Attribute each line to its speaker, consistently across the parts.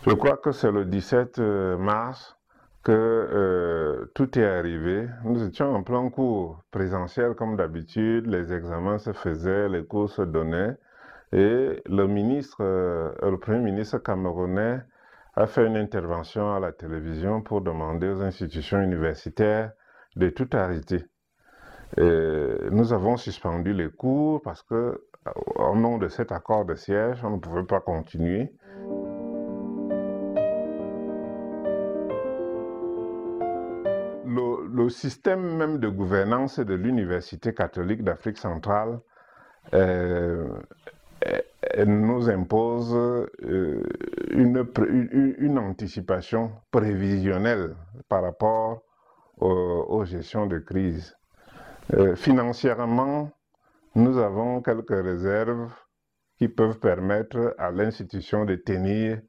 Speaker 1: Je crois que c'est le 17 mars que tout est arrivé. Nous étions en plein cours présentiel comme d'habitude, les examens se faisaient, les cours se donnaient et le Premier ministre camerounais a fait une intervention à la télévision pour demander aux institutions universitaires de tout arrêter. Et nous avons suspendu les cours parce que, au nom de cet accord de siège, on ne pouvait pas continuer. Le système même de gouvernance de l'Université catholique d'Afrique centrale euh, nous impose une anticipation prévisionnelle par rapport aux gestions de crise. Financièrement, nous avons quelques réserves qui peuvent permettre à l'institution de tenir.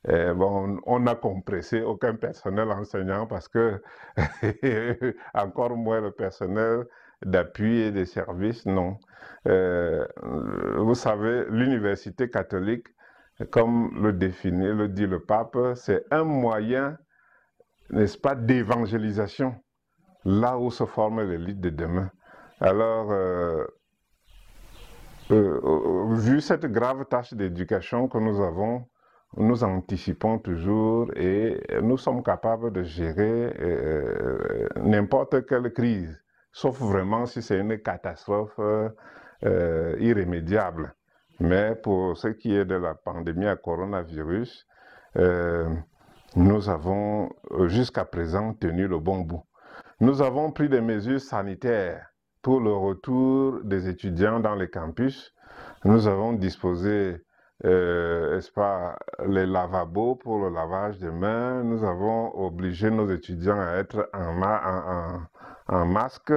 Speaker 1: Bon, on n'a compressé aucun personnel enseignant parce que encore moins le personnel d'appui et des services, non. Vous savez, l'université catholique, comme le dit le pape, c'est un moyen, n'est-ce pas, d'évangélisation, là où se forme l'élite de demain. Alors, vu cette grave tâche d'éducation que nous avons, nous anticipons toujours et nous sommes capables de gérer n'importe quelle crise, sauf vraiment si c'est une catastrophe irrémédiable. Mais pour ce qui est de la pandémie à coronavirus, nous avons jusqu'à présent tenu le bon bout. Nous avons pris des mesures sanitaires pour le retour des étudiants dans les campus. Nous avons disposé, n'est-ce pas, les lavabos pour le lavage des mains. Nous avons obligé nos étudiants à être en masque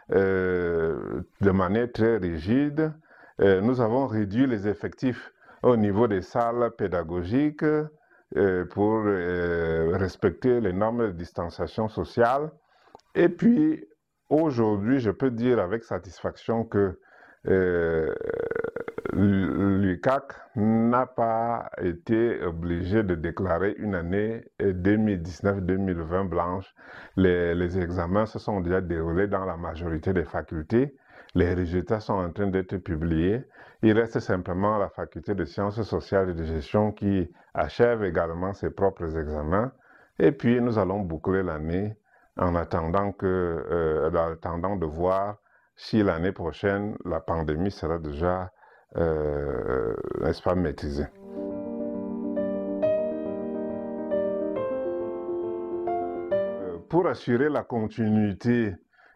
Speaker 1: de manière très rigide. Nous avons réduit les effectifs au niveau des salles pédagogiques pour respecter les normes de distanciation sociale. Et puis, aujourd'hui, je peux dire avec satisfaction que l'UCAC n'a pas été obligé de déclarer une année 2019-2020 blanche. Les examens se sont déjà déroulés dans la majorité des facultés. Les résultats sont en train d'être publiés. Il reste simplement la faculté de sciences sociales et de gestion qui achève également ses propres examens. Et puis, nous allons boucler l'année en attendant de voir si l'année prochaine, la pandémie sera déjà, n'est-ce pas, maîtrisée. Pour assurer la continuité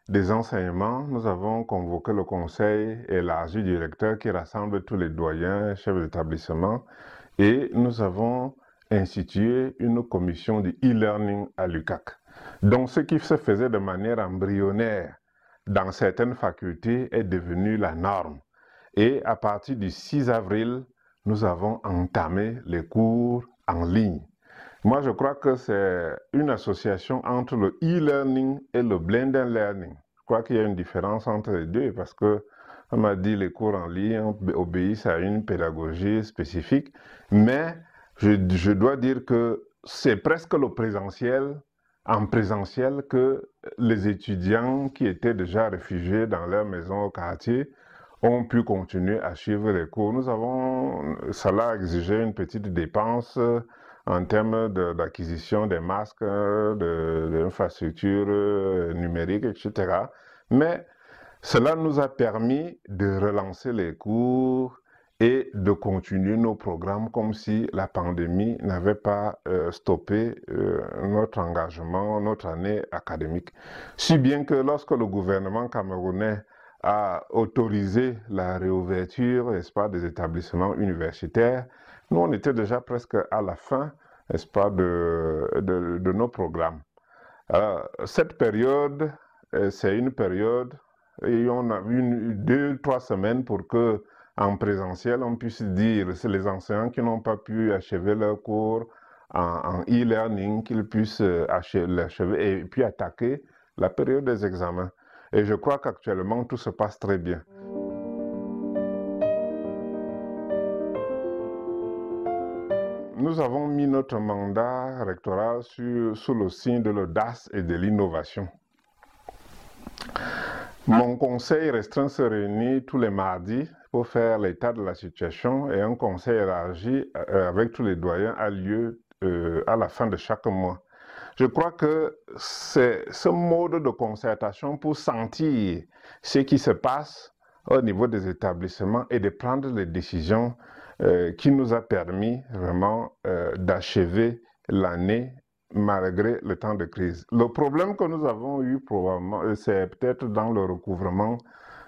Speaker 1: des enseignements, nous avons convoqué le conseil élargi du recteur qui rassemble tous les doyens, chefs d'établissement, et nous avons institué une commission de e-learning à l'UCAC. Donc, ce qui se faisait de manière embryonnaire dans certaines facultés est devenu la norme. Et à partir du 6 avril, nous avons entamé les cours en ligne. Moi, je crois que c'est une association entre le e-learning et le blended learning. Je crois qu'il y a une différence entre les deux parce que, on m'a dit, les cours en ligne obéissent à une pédagogie spécifique, mais je dois dire que c'est presque le présentiel, en présentiel, que les étudiants qui étaient déjà réfugiés dans leur maison au quartier ont pu continuer à suivre les cours. Cela a exigé une petite dépense en termes d'acquisition des masques, d'infrastructures numériques, etc. Mais cela nous a permis de relancer les cours et de continuer nos programmes comme si la pandémie n'avait pas stoppé notre engagement, notre année académique. Si bien que lorsque le gouvernement camerounais a autorisé la réouverture, n'est-ce pas, des établissements universitaires, nous on était déjà presque à la fin, n'est-ce pas, de nos programmes. Alors, cette période, c'est une période, et on a eu 2-3 semaines pour que, en présentiel, on puisse dire, c'est les enseignants qui n'ont pas pu achever leur cours en e-learning, qu'ils puissent l'achever et puis attaquer la période des examens. Et je crois qu'actuellement, tout se passe très bien. nous avons mis notre mandat rectoral sous le signe de l'audace et de l'innovation. Mon conseil restreint se réunit tous les mardis pour faire l'état de la situation et un conseil élargi avec tous les doyens a lieu à la fin de chaque mois. Je crois que c'est ce mode de concertation pour sentir ce qui se passe au niveau des établissements et de prendre les décisions qui nous a permis vraiment d'achever l'année malgré le temps de crise. Le problème que nous avons eu probablement, c'est peut-être dans le recouvrement,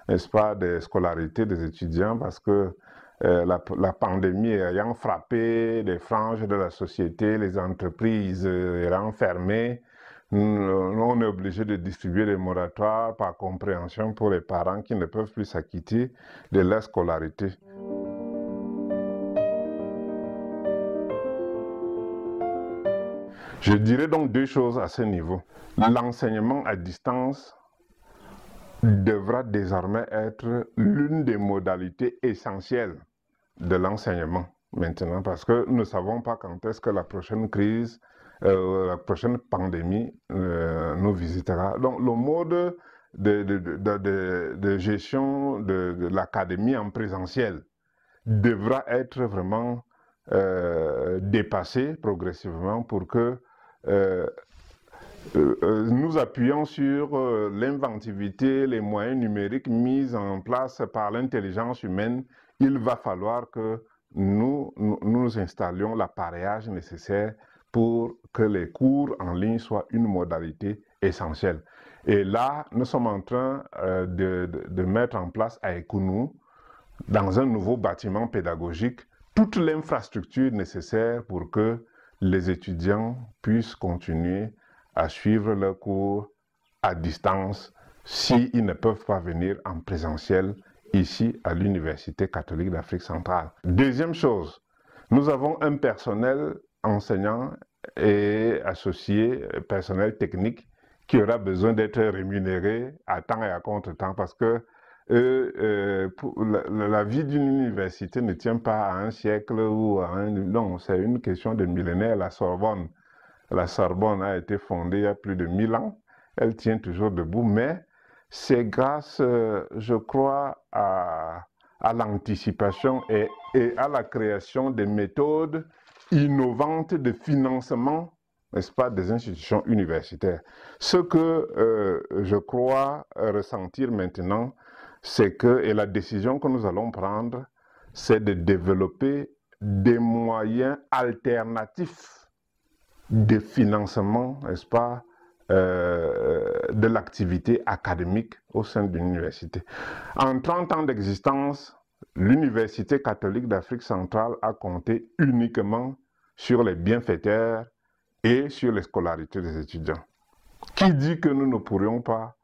Speaker 1: n'est-ce pas, des scolarités des étudiants, parce que la pandémie ayant frappé les franges de la société, les entreprises ayant fermé, on est obligé de distribuer des moratoires par compréhension pour les parents qui ne peuvent plus s'acquitter de leur scolarité. Je dirais donc deux choses à ce niveau. L'enseignement à distance devra désormais être l'une des modalités essentielles de l'enseignement maintenant, parce que nous ne savons pas quand est-ce que la prochaine crise, la prochaine pandémie nous visitera. Donc le mode de gestion de l'académie en présentiel devra être vraiment dépassé progressivement pour que nous appuyons sur l'inventivité, les moyens numériques mis en place par l'intelligence humaine. Il va falloir que nous installions l'appareillage nécessaire pour que les cours en ligne soient une modalité essentielle. Et là, nous sommes en train de mettre en place à Ekounou, dans un nouveau bâtiment pédagogique, toute l'infrastructure nécessaire pour que les étudiants puissent continuer à suivre leurs cours à distance s'ils ne peuvent pas venir en présentiel ici à l'Université catholique d'Afrique centrale. Deuxième chose, nous avons un personnel enseignant et associé, personnel technique, qui aura besoin d'être rémunéré à temps et à contre-temps parce que la vie d'une université ne tient pas à un siècle ou à un... Non, c'est une question de millénaires. La Sorbonne a été fondée il y a plus de 1000 ans. Elle tient toujours debout, mais c'est grâce, je crois, à l'anticipation et à la création des méthodes innovantes de financement, n'est-ce pas, des institutions universitaires. Ce que je crois ressentir maintenant, c'est que, et la décision que nous allons prendre, c'est de développer des moyens alternatifs de financement, n'est-ce pas, de l'activité académique au sein d'une université. En 30 ans d'existence, l'Université catholique d'Afrique centrale a compté uniquement sur les bienfaiteurs et sur les scolarités des étudiants. Qui dit que nous ne pourrions pas,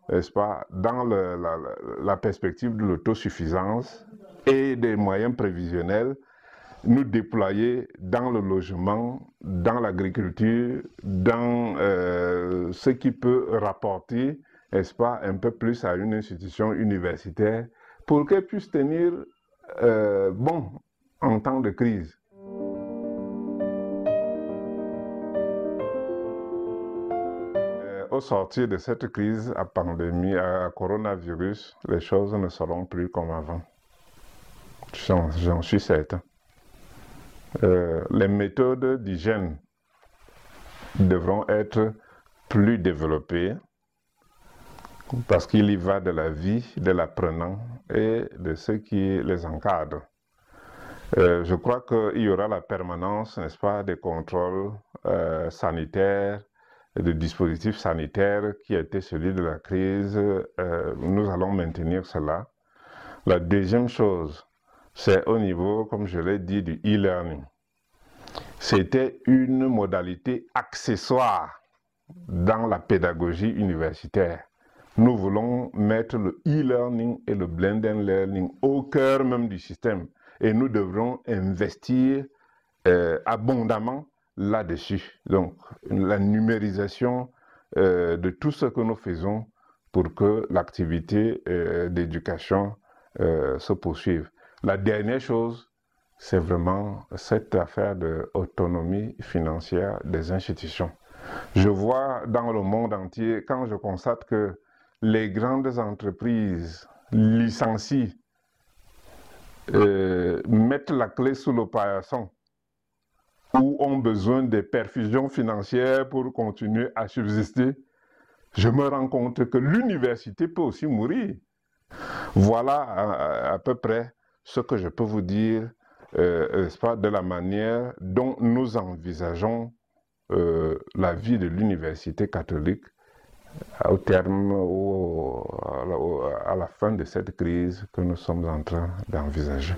Speaker 1: n'est-ce pas, dans la perspective de l'autosuffisance et des moyens prévisionnels, nous déployer dans le logement, dans l'agriculture, dans ce qui peut rapporter, n'est-ce pas, un peu plus à une institution universitaire pour qu'elle puisse tenir bon en temps de crise. Au sortir de cette crise à pandémie, à coronavirus, les choses ne seront plus comme avant. J'en suis certain. Les méthodes d'hygiène devront être plus développées parce qu'il y va de la vie de l'apprenant et de ceux qui les encadrent. Je crois qu'il y aura la permanence, n'est-ce pas, des contrôles sanitaires, de dispositifs sanitaires qui était celui de la crise. Nous allons maintenir cela. La deuxième chose, c'est au niveau, comme je l'ai dit, du e-learning. C'était une modalité accessoire dans la pédagogie universitaire. Nous voulons mettre le e-learning et le blended learning au cœur même du système. Et nous devrons investir abondamment là-dessus. Donc, la numérisation de tout ce que nous faisons pour que l'activité d'éducation se poursuive. La dernière chose, c'est vraiment cette affaire d'autonomie financière des institutions. Je vois dans le monde entier, quand je constate que les grandes entreprises licencient, mettent la clé sous le paillasson, ou ont besoin de perfusions financières pour continuer à subsister, je me rends compte que l'université peut aussi mourir. Voilà à peu près ce que je peux vous dire de la manière dont nous envisageons la vie de l'université catholique au terme ou à la fin de cette crise que nous sommes en train d'envisager.